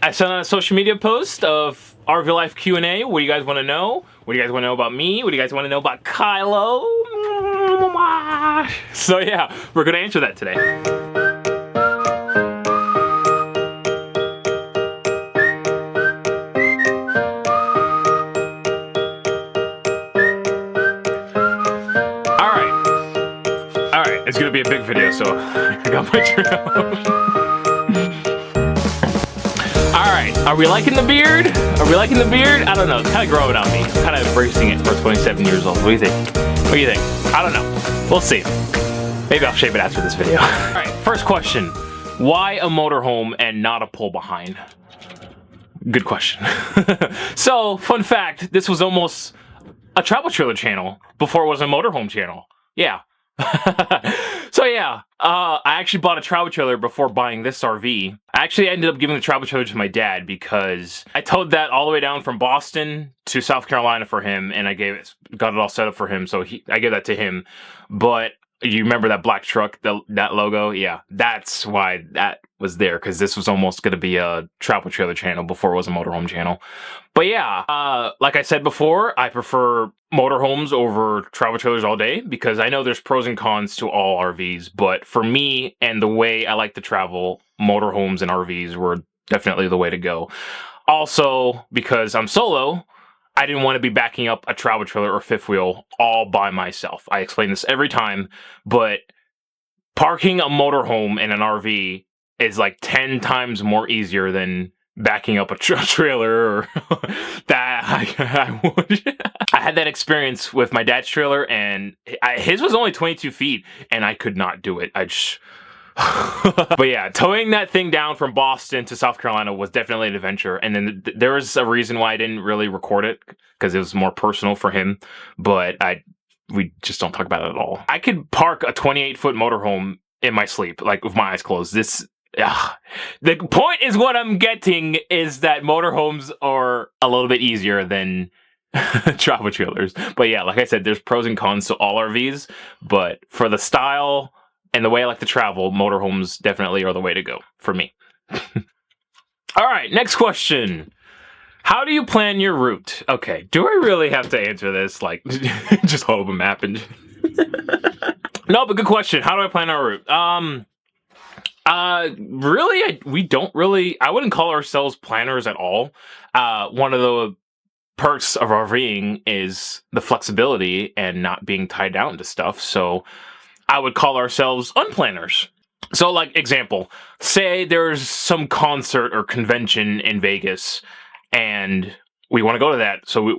I sent out a social media post of RV Life Q&A. What do you guys want to know? What do you guys want to know about me? What do you guys want to know about Kylo? So yeah, we're going to answer that today. Alright, it's going to be a big video, so I got my trim. Alright, are we liking the beard? Are we liking the beard? I don't know, it's kind of growing on me. I'm kind of embracing it for 27 years old. What do you think? What do you think? I don't know. We'll see. Maybe I'll shave it after this video. Alright, first question. Why a motorhome and not a pull behind? Good question. So, fun fact, this was almost a travel trailer channel before it was a motorhome channel. Yeah. So yeah, I actually bought a travel trailer before buying this RV. I actually ended up giving the travel trailer to my dad because I towed that all the way down from Boston to South Carolina for him, and I got it all set up for him, so I gave that to him. But you remember that black truck, that logo? Yeah, that's why that was there, because this was almost going to be a travel trailer channel before it was a motorhome channel. But yeah, like I said before, I prefer motorhomes over travel trailers all day, because I know there's pros and cons to all RVs, but for me and the way I like to travel, motorhomes and RVs were definitely the way to go. Also, because I'm solo, I didn't want to be backing up a travel trailer or fifth wheel all by myself. I explain this every time, but parking a motorhome in an RV is like 10 times more easier than backing up a trailer or that I would. I had that experience with my dad's trailer, and his was only 22 feet, and I could not do it. I just... But yeah, towing that thing down from Boston to South Carolina was definitely an adventure. And then there was a reason why I didn't really record it, because it was more personal for him. But we just don't talk about it at all. I could park a 28-foot motorhome in my sleep, like with my eyes closed. The point is, what I'm getting is that motorhomes are a little bit easier than travel trailers. But yeah, like I said, there's pros and cons to all RVs. But for the style and the way I like to travel, motorhomes definitely are the way to go for me. All right, next question. How do you plan your route? Okay, do I really have to answer this? Like, just hold up a map and... No, but good question. How do I plan our route? Really, we don't really... I wouldn't call ourselves planners at all. One of the perks of RVing is the flexibility and not being tied down to stuff, so I would call ourselves unplanners. So, like, example, say there's some concert or convention in Vegas, and we want to go to that. So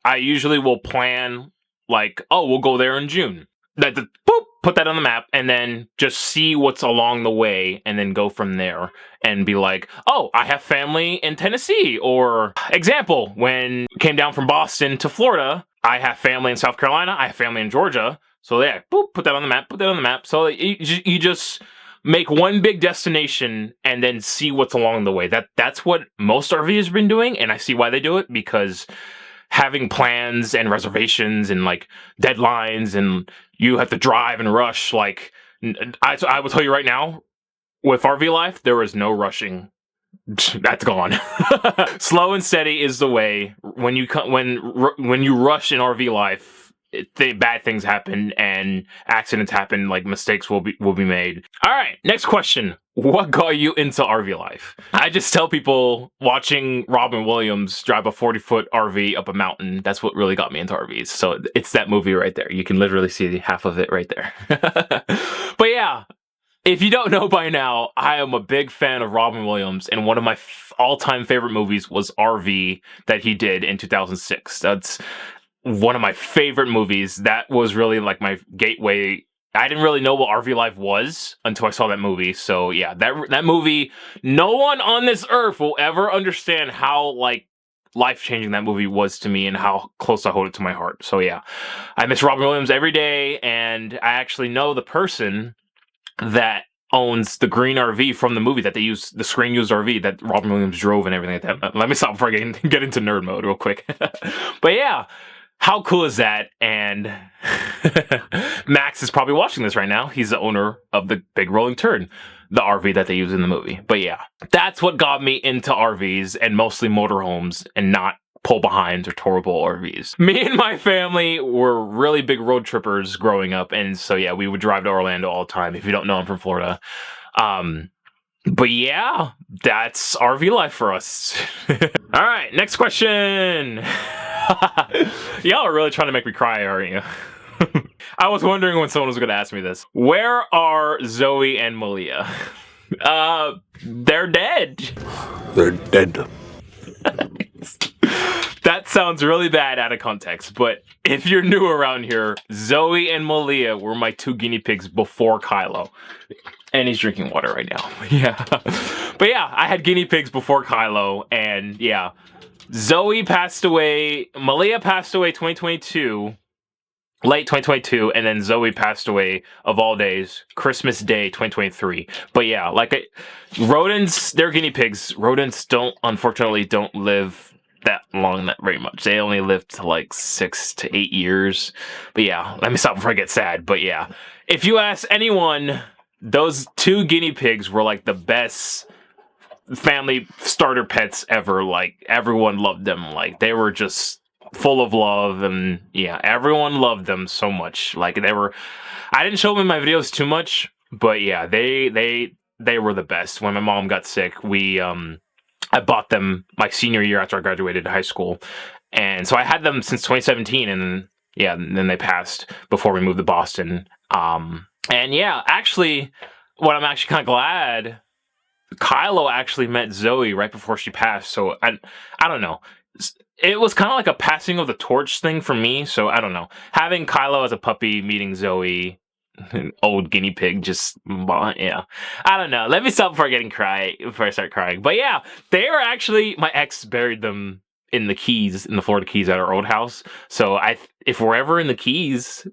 I usually will plan, like, oh, we'll go there in June. Boop, put that on the map, and then just see what's along the way, and then go from there, and be like, oh, I have family in Tennessee. Or, example, when I came down from Boston to Florida, I have family in South Carolina, I have family in Georgia. So yeah, boop, put that on the map, put that on the map. So you just make one big destination and then see what's along the way. That's what most RVs have been doing, and I see why they do it, because having plans and reservations and like deadlines, and you have to drive and rush, like, I will tell you right now, with RV life, there is no rushing. That's gone. Slow and steady is the way. When you rush in RV life, bad things happen and accidents happen, like mistakes will be made. All right, next question. What got you into RV life? I just tell people watching Robin Williams drive a 40-foot RV up a mountain, that's what really got me into RVs. So it's that movie right there. You can literally see half of it right there. But yeah, if you don't know by now, I am a big fan of Robin Williams, and one of my all-time favorite movies was RV that he did in 2006. That's one of my favorite movies. That was really like my gateway. I didn't really know what RV life was until I saw that movie. So yeah, that movie, no one on this earth will ever understand how like life-changing that movie was to me and how close I hold it to my heart. So yeah, I miss Robin Williams every day, and I actually know the person that owns the green RV from the movie that they used, the screen used RV that Robin Williams drove and everything like that. Let me stop before I get into nerd mode real quick. But yeah, how cool is that? And Max is probably watching this right now. He's the owner of the Big Rolling Turd. the RV that they use in the movie. But yeah, that's what got me into RVs and mostly motorhomes and not pull-behinds or towable RVs. Me and my family were really big road trippers growing up, and so yeah, we would drive to Orlando all the time. If you don't know, I'm from Florida. But yeah, that's RV life for us. All right, next question. Y'all are really trying to make me cry, aren't you? I was wondering when someone was going to ask me this. Where are Zoe and Malia? They're dead. They're dead. That sounds really bad out of context, but if you're new around here, Zoe and Malia were my 2 guinea pigs before Kylo. And he's drinking water right now. Yeah. But yeah, I had guinea pigs before Kylo, and yeah. Zoe passed away, Malia passed away 2022, late 2022, and then Zoe passed away, of all days, Christmas Day 2023. But yeah, like, rodents, they're guinea pigs. Rodents unfortunately don't live that long, that very much. They only live to like 6 to 8 years. But yeah, let me stop before I get sad. But yeah, if you ask anyone, those 2 guinea pigs were like the best family starter pets ever. Like, everyone loved them. Like, they were just full of love, and yeah, everyone loved them so much. Like, I didn't show them in my videos too much, but yeah, they were the best. When my mom got sick, I bought them my senior year after I graduated high school, and so I had them since 2017, and yeah, and then they passed before we moved to Boston. And yeah, actually, what I'm actually kind of glad, Kylo actually met Zoe right before she passed, so I don't know. It was kind of like a passing of the torch thing for me, so I don't know. Having Kylo as a puppy, meeting Zoe, an old guinea pig, just, yeah. I don't know. Let me stop before I start crying. But yeah, they are actually, my ex buried them in the Keys, in the Florida Keys at our old house. So if we're ever in the Keys,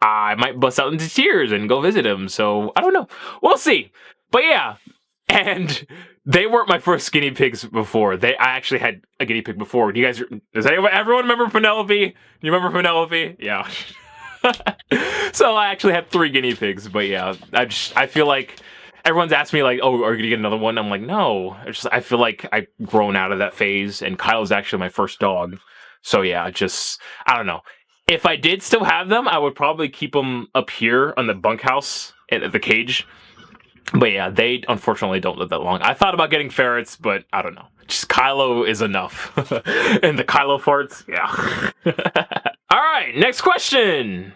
I might bust out into tears and go visit him. So I don't know. We'll see. But yeah, and they weren't my first guinea pigs before. I actually had a guinea pig before. Does everyone remember Penelope? You remember Penelope? Yeah. So I actually had 3 guinea pigs, but yeah, I feel like everyone's asked me like, oh, are you gonna get another one? I'm like, no. I feel like I've grown out of that phase, and Kyle's actually my first dog. So yeah, I don't know. If I did still have them, I would probably keep them up here on the bunkhouse at the cage. But yeah, they unfortunately don't live that long. I thought about getting ferrets, but I don't know. Just Kylo is enough. And the Kylo farts, yeah. All right, next question.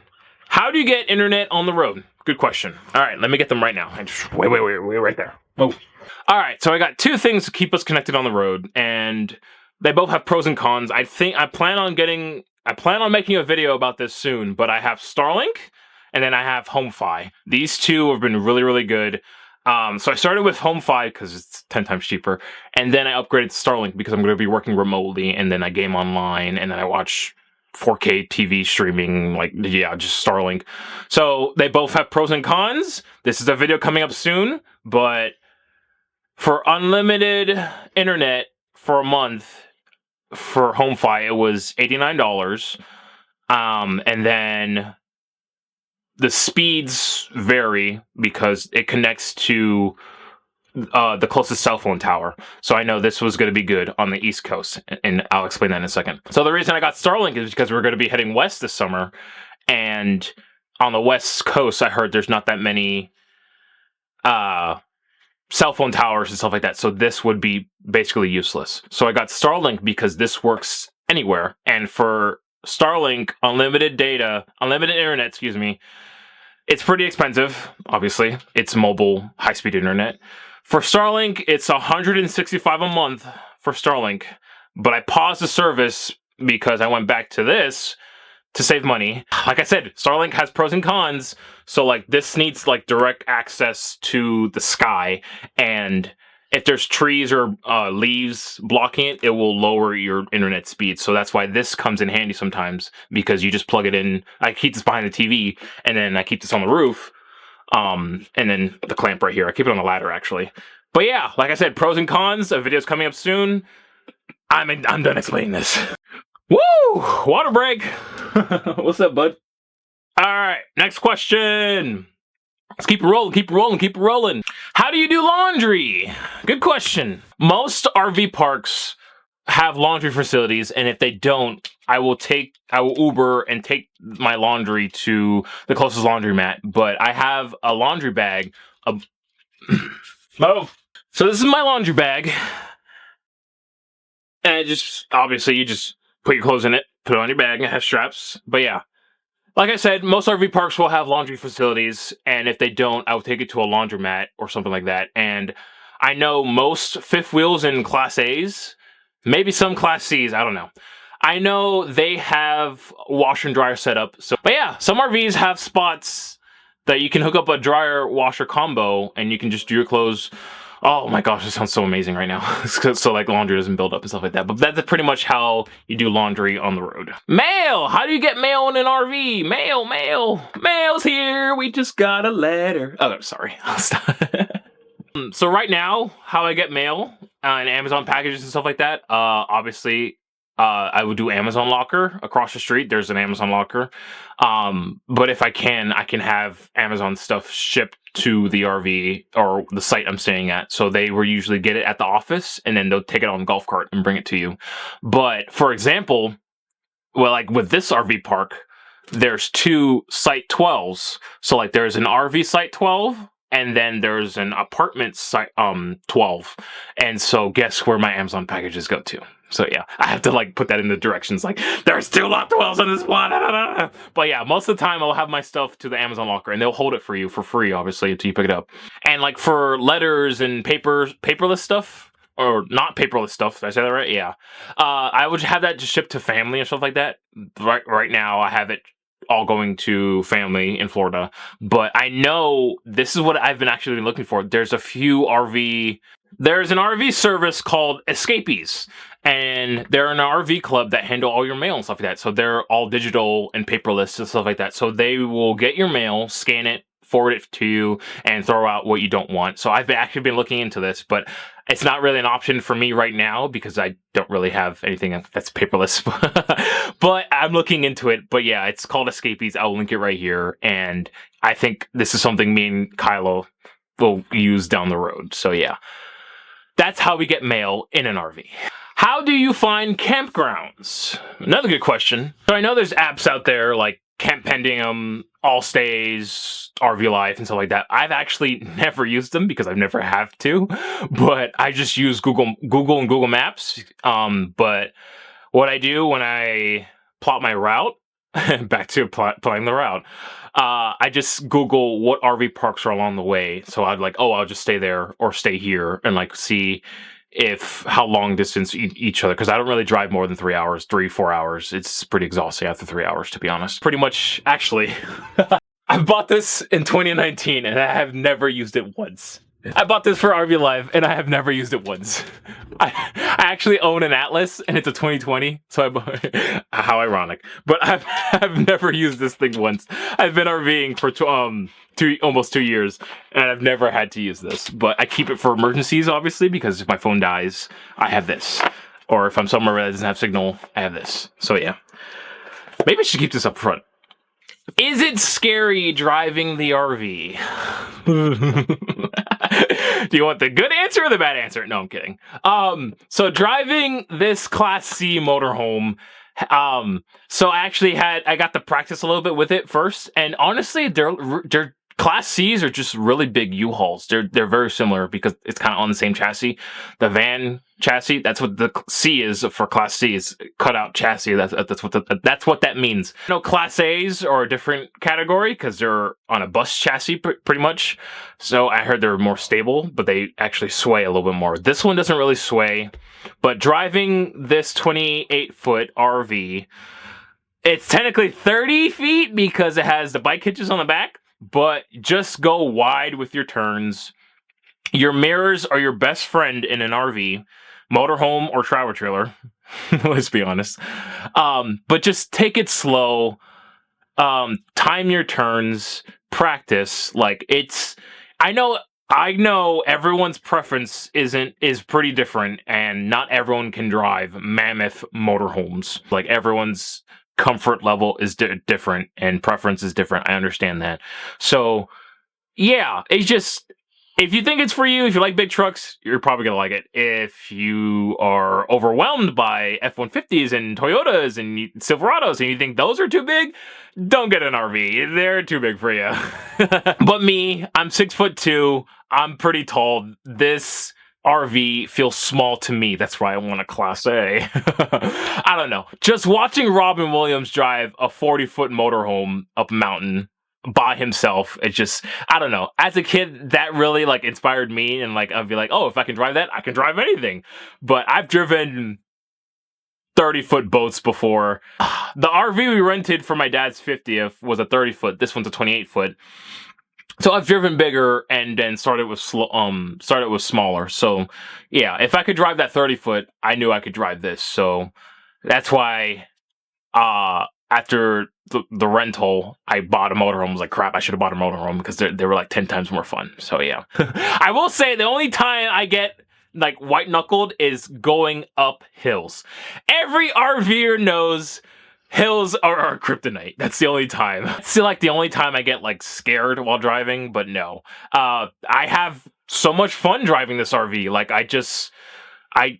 How do you get internet on the road? Good question. All right, let me get them right now. Wait, right there. Oh. All right, so I got 2 things to keep us connected on the road, and they both have pros and cons. I plan on making a video about this soon, but I have Starlink, and then I have HomeFi. These 2 have been really, really good. So I started with HomeFi because it's 10 times cheaper, and then I upgraded to Starlink because I'm going to be working remotely, and then I game online, and then I watch 4K TV streaming, like, yeah, just Starlink. So they both have pros and cons. This is a video coming up soon, but for unlimited internet for a month for HomeFi, it was $89. And then the speeds vary because it connects to the closest cell phone tower. So I know this was going to be good on the East Coast, and I'll explain that in a second. So the reason I got Starlink is because we're going to be heading west this summer, and on the West Coast, I heard there's not that many cell phone towers and stuff like that, so this would be basically useless. So I got Starlink because this works anywhere, and for Starlink, unlimited internet, excuse me, it's pretty expensive, obviously. It's mobile, high-speed internet. For Starlink, it's $165 a month for Starlink, but I paused the service because I went back to this to save money. Like I said, Starlink has pros and cons, so like this needs like direct access to the sky, and if there's trees or leaves blocking it, it will lower your internet speed. So that's why this comes in handy sometimes, because you just plug it in. I keep this behind the TV, and then I keep this on the roof, and then the clamp right here. I keep it on the ladder, actually. But yeah, like I said, pros and cons. A video's coming up soon. I'm done explaining this. Woo! Water break. What's up, bud? All right, next question. Let's keep it rolling, keep it rolling, keep it rolling. How do you do laundry? Good question. Most RV parks have laundry facilities, and if they don't, I will Uber and take my laundry to the closest laundromat. But I have a laundry bag. Oh, so this is my laundry bag, and obviously you just put your clothes in it, put it on your bag, and it has straps. But yeah, like I said, most RV parks will have laundry facilities, and if they don't, I will take it to a laundromat or something like that. And I know most fifth wheels and Class A's, maybe some Class C's, I don't know. I know they have washer and dryer set up. So, but yeah, some RVs have spots that you can hook up a dryer washer combo, and you can just do your clothes. Oh my gosh, it sounds so amazing right now. So like laundry doesn't build up and stuff like that. But that's pretty much how you do laundry on the road. Mail! How do you get mail in an RV? Mail, mail. Mail's here. We just got a letter. Oh, sorry. So right now, how I get mail and Amazon packages and stuff like that, obviously, I would do Amazon Locker. Across the street, there's an Amazon Locker. But if I can have Amazon stuff shipped to the RV or the site I'm staying at. So they will usually get it at the office, and then they'll take it on a golf cart and bring it to you. But for example, well, like with this RV park, there's two Site 12s. So like there's an RV Site 12, and then there's an apartment Site 12. And so guess where my Amazon packages go to? So yeah, I have to like put that in the directions, like there's two lot 12s on this one. But yeah, most of the time I'll have my stuff to the Amazon Locker, and they'll hold it for you for free, obviously, until you pick it up. And like for letters and paperless stuff, or not paperless stuff, did I say that right? Yeah. I would have that just shipped to family and stuff like that. Right now I have it all going to family in Florida. But I know this is what I've been actually looking for. There's an RV service called Escapees, and they're an RV club that handle all your mail and stuff like that. So they're all digital and paperless and stuff like that. So they will get your mail, scan it, forward it to you, and throw out what you don't want. So I've actually been looking into this, but it's not really an option for me right now because I don't really have anything that's paperless. But I'm looking into it. But yeah, it's called Escapees. I'll link it right here. And I think this is something me and Kylo will use down the road. So yeah, that's how we get mail in an RV. How do you find campgrounds? Another good question. So I know there's apps out there like Campendium, All Stays, RV Life, and stuff like that. I've actually never used them because I've never have to, but I just use Google and Google Maps. But what I do when I plot my route, back to plotting the route, I just Google what RV parks are along the way. So I'd like, I'll just stay there or stay here and like see how long distance each other, because I don't really drive more than 3 hours, 4 hours. It's pretty exhausting after 3 hours, to be honest. Pretty much, actually, I bought this in 2019 and I have never used it once. I bought this for RV Life and I have never used it once. I actually own an Atlas and it's a 2020, so I bought how ironic. But I've never used this thing once. I've been RVing for almost 2 years and I've never had to use this. But I keep it for emergencies, obviously, because if my phone dies, I have this. Or if I'm somewhere that doesn't have signal, I have this. So yeah, maybe I should keep this up front. Is it scary driving the RV? Do you want the good answer or the bad answer? No, I'm kidding. So driving this Class C motorhome, so I got to practice a little bit with it first, and honestly, they're Class C's are just really big U-Hauls. They're very similar because it's kind of on the same chassis. The van chassis, that's what the C is for Class C, is cut out chassis. That's what that means. You know, Class A's are a different category because they're on a bus chassis pretty much. So I heard they're more stable, but they actually sway a little bit more. This one doesn't really sway, but driving this 28-foot RV, it's technically 30 feet because it has the bike hitches on the back. But just go wide with your turns. Your mirrors are your best friend in an RV, motorhome, or travel trailer. Let's be honest. But just take it slow. Time your turns. Practice. Like I know everyone's preference is pretty different, and not everyone can drive mammoth motorhomes. Like everyone's comfort level is different and preference is different. I understand that. So yeah, it's just, if you think it's for you, if you like big trucks, you're probably gonna like it. If you are overwhelmed by F-150s and Toyotas and Silverados and you think those are too big, don't get an RV. They're too big for you. But me, I'm 6'2". I'm pretty tall. This RV feels small to me. That's why I want a Class A. I don't know. Just watching Robin Williams drive a 40-foot motorhome up a mountain by himself, it's just, I don't know. As a kid, that really like inspired me, and like I'd be like, oh, if I can drive that, I can drive anything. But I've driven 30-foot boats before. The RV we rented for my dad's 50th was a 30-foot. This one's a 28-foot. So I've driven bigger and then started with smaller. So yeah, if I could drive that 30-foot, I knew I could drive this. So that's why after the rental, I bought a motorhome. I was like, crap, I should have bought a motorhome because they were like 10 times more fun. So yeah. I will say the only time I get like white knuckled is going up hills. Every RVer knows hills are kryptonite. That's the only time. It's like the only time I get like scared while driving, but no. I have so much fun driving this RV. Like I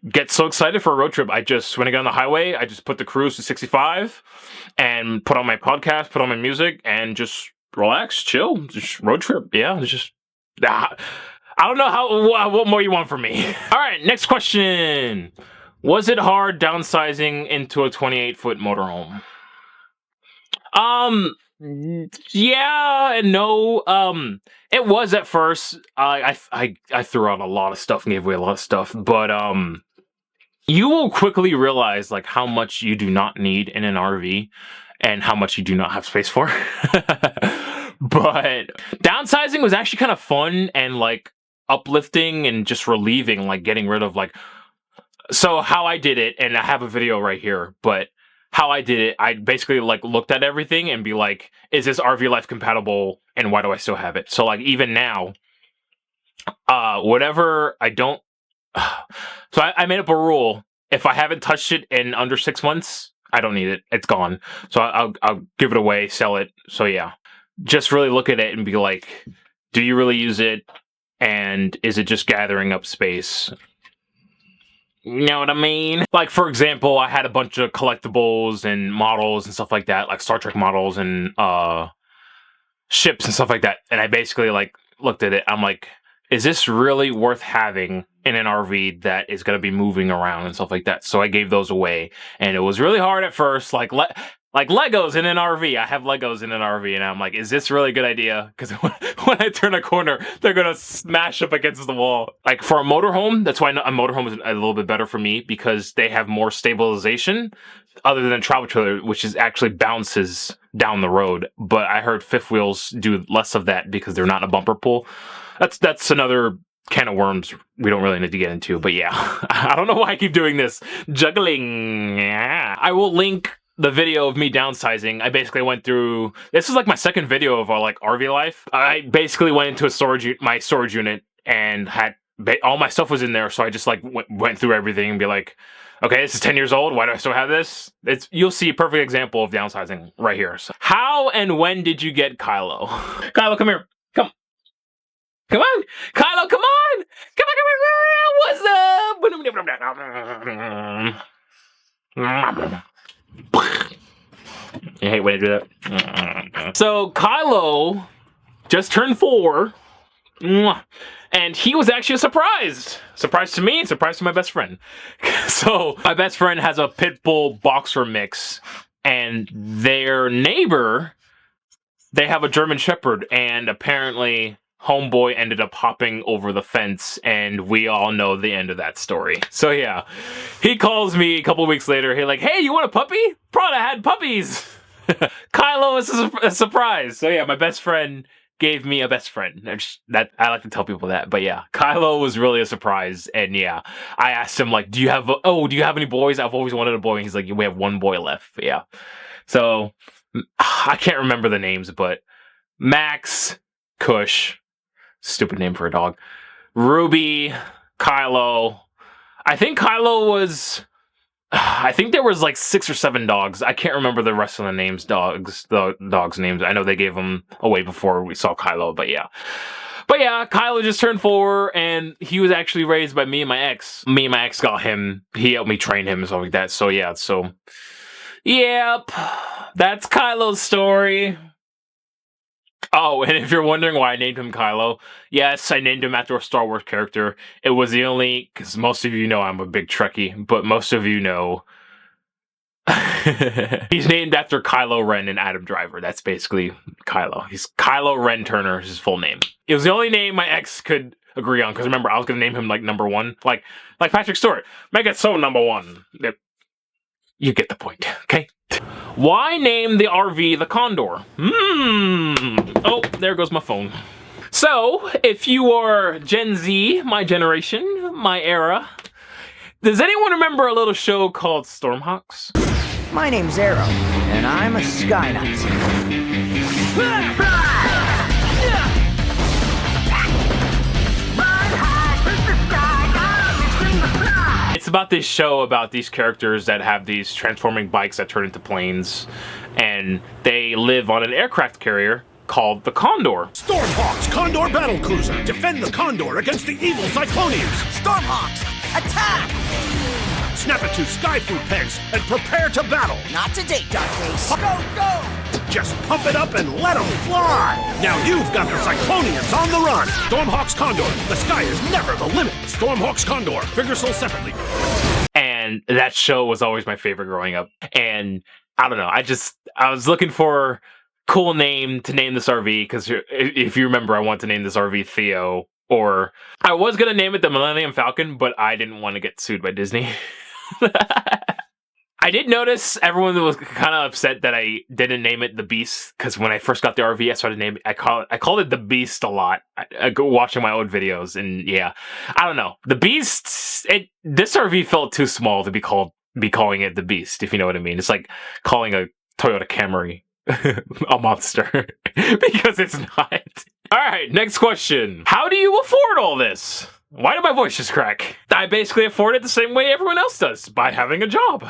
get so excited for a road trip. When I get on the highway, I just put the cruise to 65 and put on my podcast, put on my music, and just relax, chill, just road trip. Yeah, it's just, I don't know what more you want from me. All right, next question. Was it hard downsizing into a 28-foot motorhome? Yeah and no. It was at first. I threw out a lot of stuff and gave away a lot of stuff, but you will quickly realize like how much you do not need in an RV and how much you do not have space for. But downsizing was actually kind of fun and like uplifting and just relieving, like getting rid of like. So how I did it, and I have a video right here, but how I did it, I basically like looked at everything and be like, is this RV life compatible and why do I still have it? So like even now, whatever I don't, so I made up a rule. If I haven't touched it in under 6 months, I don't need it. It's gone. So I'll give it away, sell it. So yeah, just really look at it and be like, do you really use it? And is it just gathering up space? You know what I mean? Like, for example, I had a bunch of collectibles and models and stuff like that, like Star Trek models and ships and stuff like that. And I basically, like, looked at it. I'm like, is this really worth having in an RV that is going to be moving around and stuff like that? So I gave those away. And it was really hard at first, like Legos in an RV. I have Legos in an RV, and I'm like, is this really a good idea? Because when I turn a corner, they're going to smash up against the wall. Like, for a motorhome, that's why a motorhome is a little bit better for me, because they have more stabilization, other than a travel trailer, which is actually bounces down the road. But I heard fifth wheels do less of that because they're not in a bumper pull. That's another can of worms we don't really need to get into. But yeah, I don't know why I keep doing this. Juggling. Yeah. I will link the video of me downsizing. I basically went through, this is like my second video of like RV life. I basically went into my storage unit and had all my stuff was in there. So I just like went through everything and be like, okay, this is 10 years old. Why do I still have this? You'll see a perfect example of downsizing right here. So, how and when did you get Kylo? Kylo, come here. Come on. Kylo, come on. Come on. What's up? I hate when I do that. So Kylo just turned 4, and he was actually a surprise. Surprise to me, surprise to my best friend. So my best friend has a pit bull boxer mix, and their neighbor, they have a German Shepherd, and apparently homeboy ended up hopping over the fence, and we all know the end of that story. So yeah, he calls me a couple weeks later. He's like, hey, you want a puppy? Prada had puppies. Kylo is a surprise. So yeah, my best friend gave me a best friend. I like to tell people that. But yeah, Kylo was really a surprise. And yeah, I asked him like, do you have any boys? I've always wanted a boy. And he's like, we have one boy left. But yeah. So I can't remember the names, but Max, Kush, stupid name for a dog, Ruby, Kylo. I think Kylo was I think there was like 6 or 7 dogs. I can't remember the rest of the names, the dogs' names. I know they gave them away before we saw Kylo, but yeah. But yeah, Kylo just turned 4, and he was actually raised by me and my ex. Me and my ex got him. He helped me train him and stuff like that. So yeah, yep, that's Kylo's story. Oh, and if you're wondering why I named him Kylo, yes, I named him after a Star Wars character. It was the only, because most of you know I'm a big Trekkie, but most of you know he's named after Kylo Ren and Adam Driver. That's basically Kylo. He's Kylo Ren Turner is his full name. It was the only name my ex could agree on, because remember, I was going to name him like number 1, like Patrick Stewart. Make it so number 1. You get the point, okay? Why name the RV the Condor? Oh, there goes my phone. So, if you are Gen Z, my generation, my era, does anyone remember a little show called Stormhawks? My name's Arrow, and I'm a Sky Knight. It's about this show about these characters that have these transforming bikes that turn into planes, and they live on an aircraft carrier called the Condor. Stormhawks Condor Battlecruiser. Defend the Condor against the evil Cyclonians. Stormhawks, attack! Snap it to Sky Fruit pegs and prepare to battle. Not today, Darkface. Go! Just pump it up and let them fly. Now you've got the Cyclonians on the run. Stormhawks Condor. The sky is never the limit. Stormhawks Condor. Figure sold separately. And that show was always my favorite growing up. And I don't know, I was looking for cool name to name this RV, because if you remember, I wanted to name this RV Theo, or I was going to name it the Millennium Falcon, but I didn't want to get sued by Disney. I did notice everyone was kind of upset that I didn't name it the Beast, because when I first got the RV, I started naming I called it the Beast a lot. I go watching my old videos, and yeah, I don't know. The Beast, this RV felt too small to be calling it the Beast, if you know what I mean. It's like calling a Toyota Camry a monster, because it's not. All right, next question. How do you afford all this? Why did my voice just crack? I basically afford it the same way everyone else does, by having a job.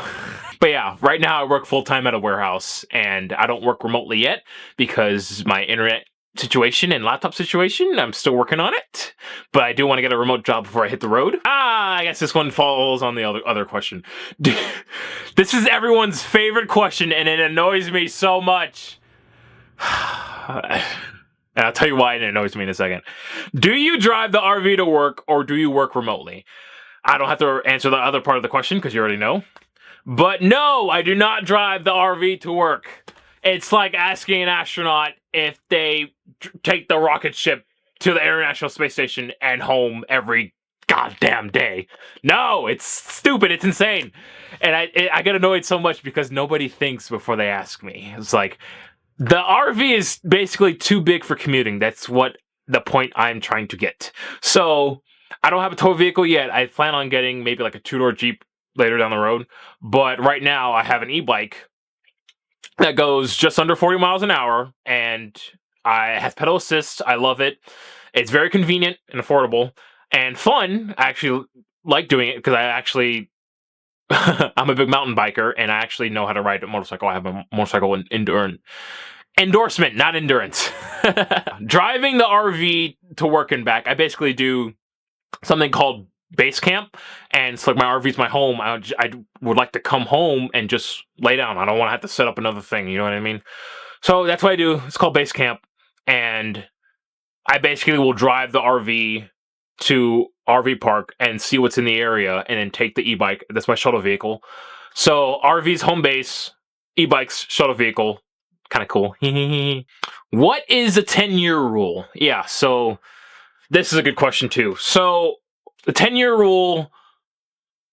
But yeah, right now I work full-time at a warehouse, and I don't work remotely yet because my internet situation and laptop situation, I'm still working on it. But I do want to get a remote job before I hit the road. I guess this one falls on the other question. This is everyone's favorite question, and it annoys me so much. And I'll tell you why it annoys me in a second. Do you drive the RV to work, or do you work remotely? I don't have to answer the other part of the question, because you already know. But no, I do not drive the RV to work. It's like asking an astronaut if they take the rocket ship to the International Space Station and home every goddamn day. No, it's stupid. It's insane. And I get annoyed so much because nobody thinks before they ask me. It's like, the RV is basically too big for commuting. That's what the point I'm trying to get. So, I don't have a tow vehicle yet. I plan on getting maybe like a 2-door Jeep later down the road. But right now, I have an e-bike that goes just under 40 miles an hour, and it has pedal assist. I love it. It's very convenient and affordable and fun. I actually like doing it because I'm a big mountain biker, and I actually know how to ride a motorcycle. I have a motorcycle endorsement, not endurance. Driving the RV to work and back, I basically do something called base camp, and it's like my RV's my home. I would like to come home and just lay down. I don't want to have to set up another thing, you know what I mean? So that's what I do. It's called base camp, and I basically will drive the RV to RV park and see what's in the area, and then take the e-bike. That's my shuttle vehicle. So RV's home base, e-bike's shuttle vehicle. Kind of cool. What is the 10-year rule? Yeah, so this is a good question too. So the 10-year rule,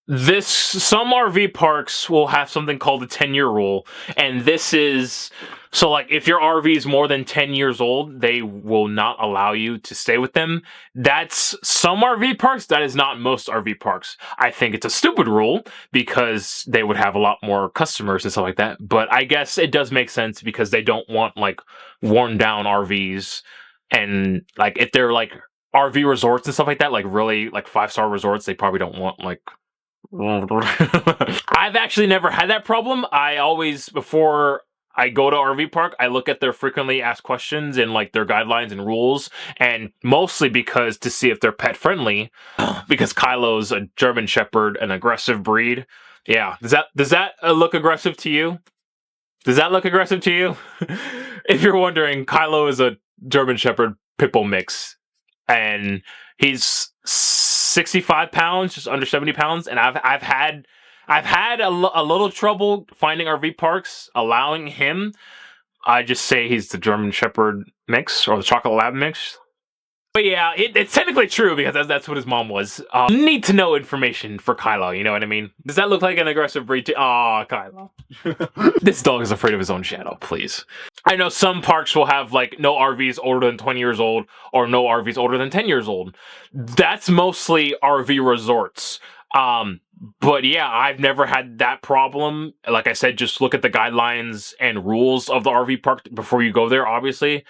some RV parks will have something called the 10-year rule, and this is, so like if your RV is more than 10 years old, they will not allow you to stay with them. That's some RV parks, that is not most RV parks. I think it's a stupid rule because they would have a lot more customers and stuff like that, but I guess it does make sense because they don't want like worn down RVs, and like if they're like RV resorts and stuff like that, like really like 5-star resorts, they probably don't want like I've actually never had that problem. I always, before I go to RV park, I look at their frequently asked questions and like their guidelines and rules, and mostly because to see if they're pet friendly, because Kylo's a German Shepherd, an aggressive breed. Yeah, does that look aggressive to you? Does that look aggressive to you? If you're wondering, Kylo is a German Shepherd Pitbull mix, and he's 65 pounds, just under 70 pounds, and I've had a little trouble finding RV parks allowing him. I just say he's the German Shepherd mix or the Chocolate Lab mix. But yeah, it's technically true because that's what his mom was. Need to know information for Kylo, you know what I mean? Does that look like an aggressive breed to— Aw, Kylo. This dog is afraid of his own shadow, please. I know some parks will have like no RVs older than 20 years old or no RVs older than 10 years old. That's mostly RV resorts. But yeah, I've never had that problem. Like I said, just look at the guidelines and rules of the RV park before you go there, obviously.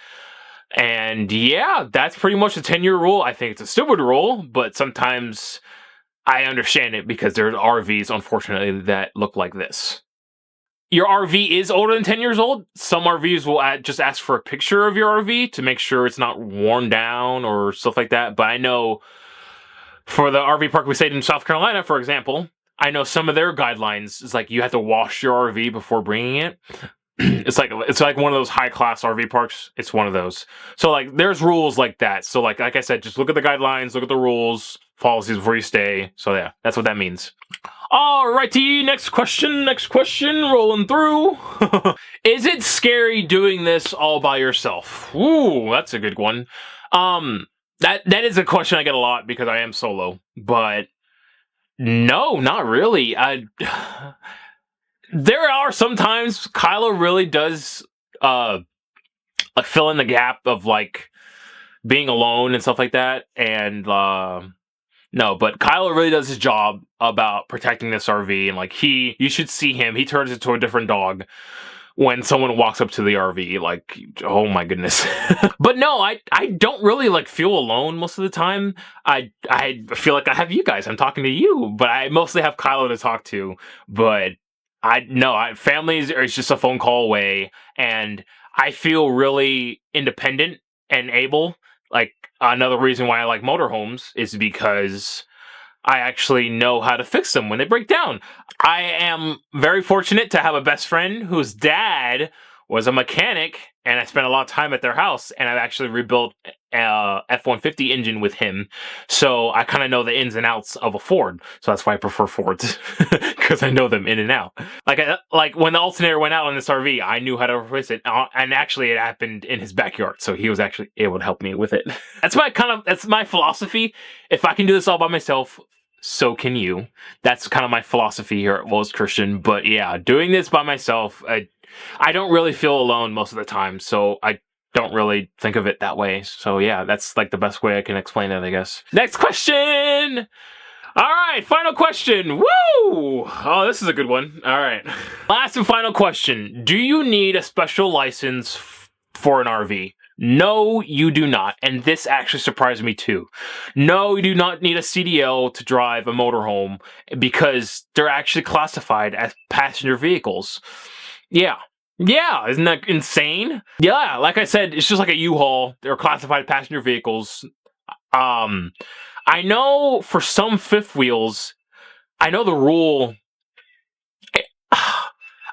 And yeah, that's pretty much the 10-year rule. I think it's a stupid rule, but sometimes I understand it because there's RVs, unfortunately, that look like this. Your RV is older than 10 years old. Some RVs will just ask for a picture of your RV to make sure it's not worn down or stuff like that. But I know for the RV park we stayed in South Carolina, for example, I know some of their guidelines is like you have to wash your RV before bringing it. It's like one of those high class RV parks. It's one of those. So like there's rules like that. So like I said, just look at the guidelines, look at the rules, policies before you stay. So yeah, that's what that means. Alrighty, next question, rolling through. Is it scary doing this all by yourself? Ooh, that's a good one. That is a question I get a lot because I am solo, but no, not really. There are sometimes Kylo really does like fill in the gap of like being alone and stuff like that. And no, but Kylo really does his job about protecting this RV, and like you should see him. He turns into a different dog when someone walks up to the RV, like, oh my goodness. But no, I don't really like feel alone most of the time. I feel like I have you guys. I'm talking to you, but I mostly have Kylo to talk to. But families is just a phone call away, and I feel really independent and able. Like, another reason why I like motorhomes is because I actually know how to fix them when they break down. I am very fortunate to have a best friend whose dad was a mechanic, and I spent a lot of time at their house, and I've actually rebuilt a F-150 engine with him. So I kind of know the ins and outs of a Ford. So that's why I prefer Fords, because I know them in and out. Like when the alternator went out on this RV, I knew how to replace it, and actually it happened in his backyard. So he was actually able to help me with it. That's my philosophy. If I can do this all by myself, so can you. That's kind of my philosophy here at WoahItsChristian. But yeah, doing this by myself, I don't really feel alone most of the time, so I don't really think of it that way. So yeah, that's like the best way I can explain it, I guess. Next question! Alright, final question. Woo! Oh, this is a good one. Alright. Last and final question. Do you need a special license for an RV? No, you do not. And this actually surprised me too. No, you do not need a CDL to drive a motorhome because they're actually classified as passenger vehicles. Yeah. Yeah, isn't that insane? Yeah, like I said, it's just like a U-Haul. They're classified passenger vehicles. I know for some fifth wheels, I know the rule.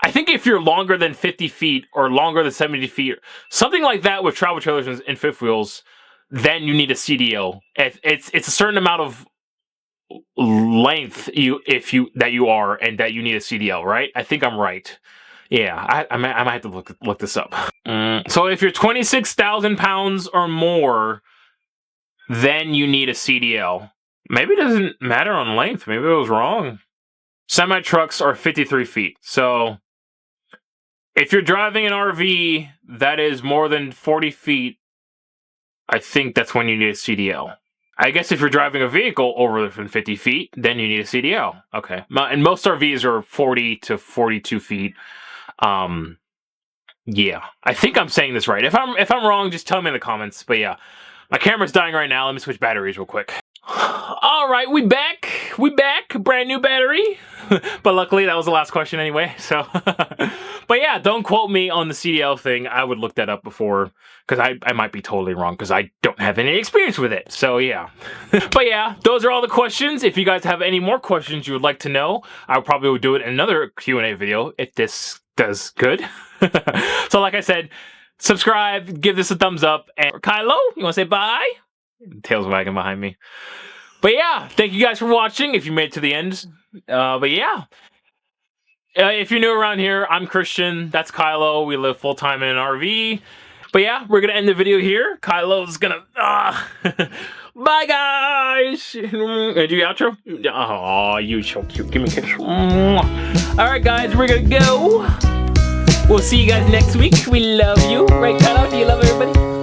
I think if you're longer than 50 feet or longer than 70 feet, something like that with travel trailers and fifth wheels, then you need a CDL. It's a certain amount of length that you are, and that you need a CDL, right? I think I'm right. Yeah, I might have to look this up. So if you're 26,000 pounds or more, then you need a CDL. Maybe it doesn't matter on length. Maybe I was wrong. Semi-trucks are 53 feet. So if you're driving an RV that is more than 40 feet, I think that's when you need a CDL. I guess if you're driving a vehicle over than 50 feet, then you need a CDL. Okay. And most RVs are 40 to 42 feet. Yeah. I think I'm saying this right. If I'm wrong, just tell me in the comments. But yeah. My camera's dying right now. Let me switch batteries real quick. All right, we back. We back. Brand new battery. But luckily, that was the last question anyway, so. But yeah, don't quote me on the CDL thing. I would look that up before, because I might be totally wrong, because I don't have any experience with it. So yeah. But yeah, those are all the questions. If you guys have any more questions you would like to know, I probably would do it in another Q&A video if this does good. So like I said, subscribe, give this a thumbs up, and Kylo, you want to say bye? Tail's wagging behind me. But yeah, thank you guys for watching if you made it to the end. But yeah. If you're new around here, I'm Christian. That's Kylo. We live full-time in an RV. But yeah, we're going to end the video here. Kylo's going to... Bye, guys! Do you outro? Oh, you're so cute. Give me a kiss. Alright, guys, we're going to go. We'll see you guys next week. We love you. Right, Kylo? Do you love everybody?